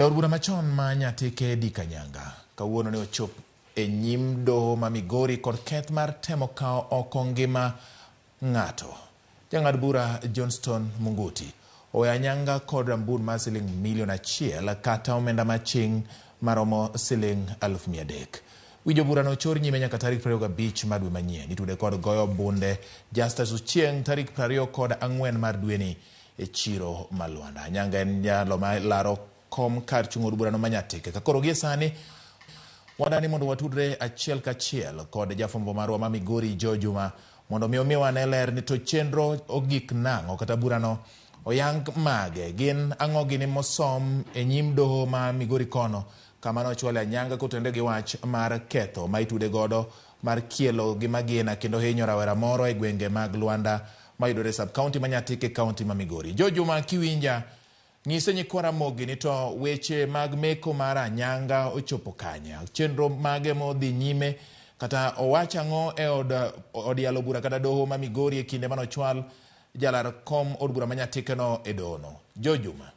Od bura machon ma nyatike Edick Anyanga kawuono ne ochop e nyim doho ma Migori kod keth mar temo kao oko ngima ng'ato. Jang'ad bura Johnston Munguti owe Anyanga kod rambun mar siling $1,000,000 kata omenda maching maromo siling 300,000. Winjo bura no chor nyime nyaka tarik 25 mar dwe manyien. Itude kod goyo bunde Justice Uchieng tarik 24 mar dweni e chiro ma Luanda. Anyanga en jalo ma laro kom kar chung od bura no manyatike. Kakoro gie sani wadani mondo watudre achiel kachiel kod jafombo marwa ma Migori Jojuma mondo miwa ne ler ni to chenro ogik nang'o kata bura no oyang mage gin ang'o gini mosom e nyim doho ma Migori kono kama no chwale Anyanga kotende gi wach mar ketho ma itude godo mar kielo gi magina kendo hinyo rawera moro e gwenge mag Luanda ma yudore sub county manyatike county ma Migori. Jojuma kiwinja ng'ise nyikwa Ramogi ni to weche mag meko mar Anyanga ochopo kanya. Chenro mage modhi nyime kata owach ang'o e od yalo bura kata doho ma Migori e kinde mano chwal jalar kom od bura manyatike no e doho no. Jojuma.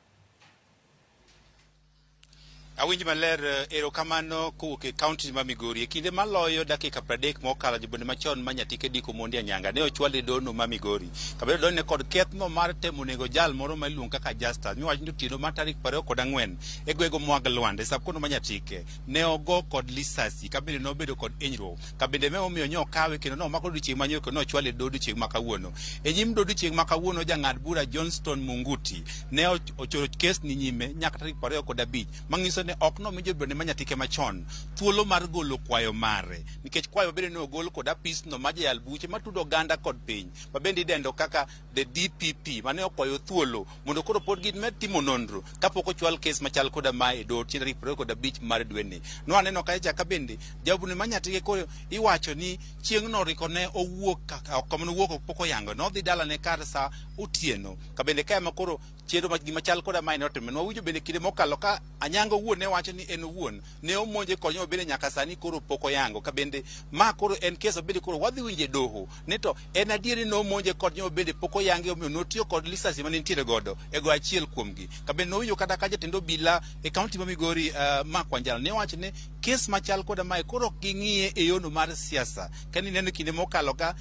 Awinji maler erokamano kowuok e kaunti ma Migori e kinde maloyo dakika 30 mokalo jobonde machon manyatike Edick Anyanga ne ochwal e dono ma Migori kabedo done kod kethno mar temo nego jal moro ma iluongo kaka Justice miwach ni otieno mar tarik 24 e gwego mag Luanda e sab kono manyatike ne ogo kod lisasi kabende nobedo kod hinyruok kabende me omiyo nyo kawe kendo no mako odiochieng' manyo no ochwal e do odiochieng' ma kawuono e nyim do odiochieng' ma kawuono jang'ad bura Johnston Munguti ne ochoro kes ni nyime nyaka tarik 25 mang'iso ne ok no mijo bende manyatike machon thuolo mar golo kwayo mare nikech kwayo bende no gol kod apis no maje albuche matudo ganda kod piny mabende idendo kaka the DPP mane okwayo thuolo mondo koro pod gin med timo nonro kapok ochwal kes machal koda ma e do tarik 25 mar dweni no aneno ka ja kabende jabune manyatike koro iwacho ni chieng' no riko ne owuok kaka kamano wuok poko yango no dhi dala ne kar sa otieno kabende kae makoro chiedo ma gima chal koda ma inote no winjo bende kinde mokalo ka Anyanga wuon ne wacho ni en wuon ne omonje konyo bende nyaka sani koro poko yango kabende ma koro en keso bende koro wadhi winje doho ne to en adieri no omonje kod nyo bende poko yange omiyo notiyo kod lisasi mane nitiere godo e go achiel kuomgi kabende no winjo kata ka jatendo bila e kaunti ma Migori ma Kwanjala ne wacho ne kes machal koda ma koro ging'iye e yono mar siasa kani neno kinde mokalo ka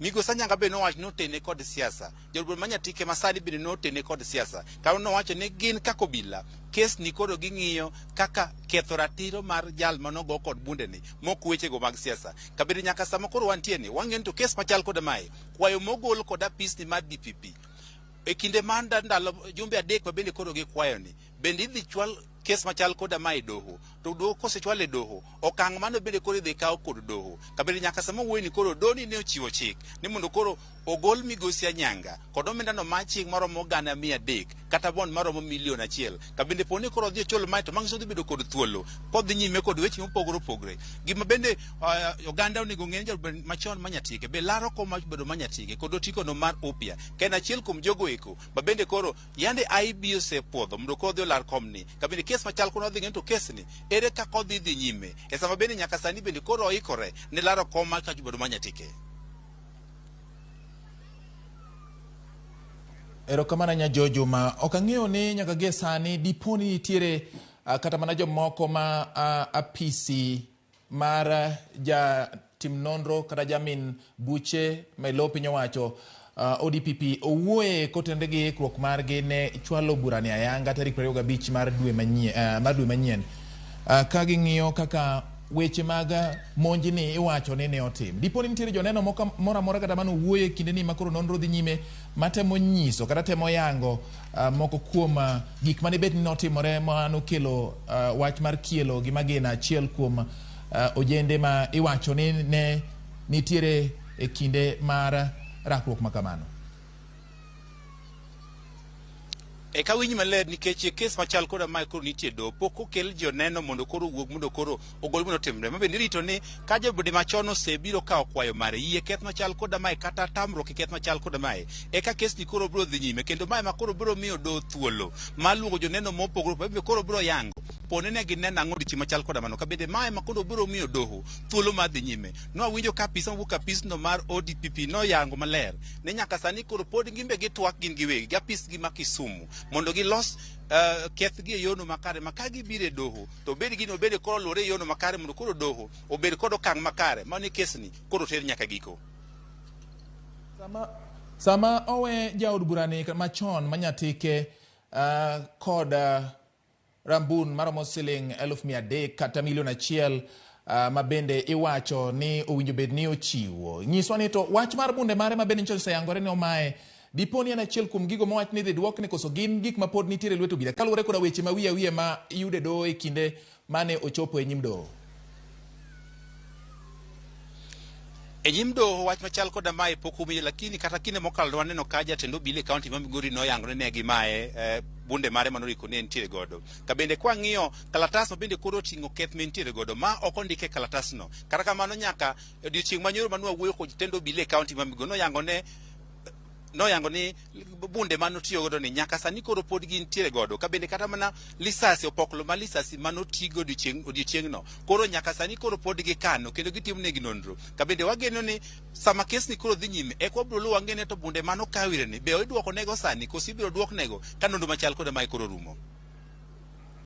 Migosi Anyanga be no wach no tene kod siasa. Jobur manyatike masadi be no tene kod siasa. Kawo no wacho ne gin kako bila. Kes ni koro ging'iyo kaka ketho ratiro mar jal manogo kod bunde ni mok weche go mag siasa. Kabiri nyaka sama koro wantie ni wang'en to kes machal kod mae. Kwayo mogol kod apis ni mar DPP. E kinde manda ndalo jumbe adek ma bende koro gi kwayo ni. Bende idhi chwal kes machal koda ma e doho to doho kosechwal e doho okang' mano bende koro idhi kaw kod doho kabende nyaka sama wuoyi ni koro doni ne ochiwo chik ni mondo koro ogol Migosi Anyanga kod omenda no maching maromo gana 300 kata bond maromo $1,000,000 kabende poni koro odhi ocholo mai to mang'iso dhi bedo kod thuolo podhi nyime kod weche mopogore opogore gima bende oganda onego ng'e jobende machon manyatike be laro kom bedo manyatike kod otiko no mar upya ken achiel kuom jogo eko babende koro yande IB osepwodho mondo koro odhi olar komni kabende kes machal kono odhi ng'en to kes ni ere kaka odhi dhi nyime e sama bende nyaka sani bende koro oikore ne laro kom mar bedo manyatike. Erokamano nya Jojuma ok ang'eyo ni nyaka gie sani diponi nitiere kata mana jomoko ma apisi mar ja tim nonro kata jamin buche melo piny owacho ODPP owuoye kotende gi ikruok margi ne chwalo bura ni Anyanga tarik 25 mar dwe manyien ka ging'iyo kaka weche mag monji ni iwacho ni ne otim. Diponi nitiere joneno moro amora kata mano wuoye kinde ni makoro nonro dhi nyime matemo nyiso kata temo yango moko kuom gik mane bet ni notimore mano kelo wach mar kielo gi magina achiel kuom ojende ma iwacho ni ne nitiere e kinde mar rakruok makamano. E ka winyi maler nikech kes machal koda ma koro nitie do pok okel joneno mondo koro wuog mondo koro ogol mondo timre mabe nirito ni ka jobudi machon osebiro ka okwayo mare yie keth machal koda ma kata tamruok keth machal koda ma e ka kes ni koro bro dhi nyime kendo ma koro bro miyo do thuolo maluongo joneno mopogore mabe koro bro yango kopone ne gineno ang'o odiochieng' machal koda mano kabende mae ma koro biro miyo doho thuolo mar dhi nyime. Nwawinjo ka apisa mowuok apisno mar ODPP noyango maler ni nyaka sani koro pod gimbe gitwak gin giwegi gi apisgi ma Kisumu mondo gilos kethgi e yono makare ma ka gibiro e doho to bed gino bede koro luwore e yono makare mondo koro doho obed kod okang' makare mane kesni koro ter nyaka giko. Sama owe jaod burani machon manyatike kod rambun maromo siling 1,300 kata $1,000,000 ma bende iwacho ni owinjo bed ni ochiwo. Nyiswa ni to wach mar bunde mare ma bende nchon sayangore ni omae diponi en achiel kuom gigo mowach ni dhi duok ni koso gin gik ma pod nitiere lweto obila kaluwore koda weche ma wiye ma yude doho e kinde mane ochopo e nyim doho. E nyim doho wach machal koda mae pok umiye, lakini kata kinde mokalo waneno ka jatend obila e kaunti ma Migori noyangore ne gimae bunde mare manoriko ne entiere godo. Ka bende kwang'iyo kalatas ma bende koro oting'o keth ma entiere godo ma ok ondike e kalatasno. Kata kamano nyaka odiochieng' manyoro mane wawuoyo kod jatend obila e kaunti ma Migori noyango ni bunde manotiyo godo ni nyaka sani koro pod gintiere godo. Ka bende kata mana lisasi opoklo ma lisasi manotigo odiochieng'no koro nyaka sani koro pod gikano kendo gitimo negi nonro. Ka bende wageno ni sama kesni koro dhi nyime e kwa bro luwa ngene to bunde mano kawire ni be idwoko nego sani kosi biro duok nego ka nonro machal koda mae koro rumo.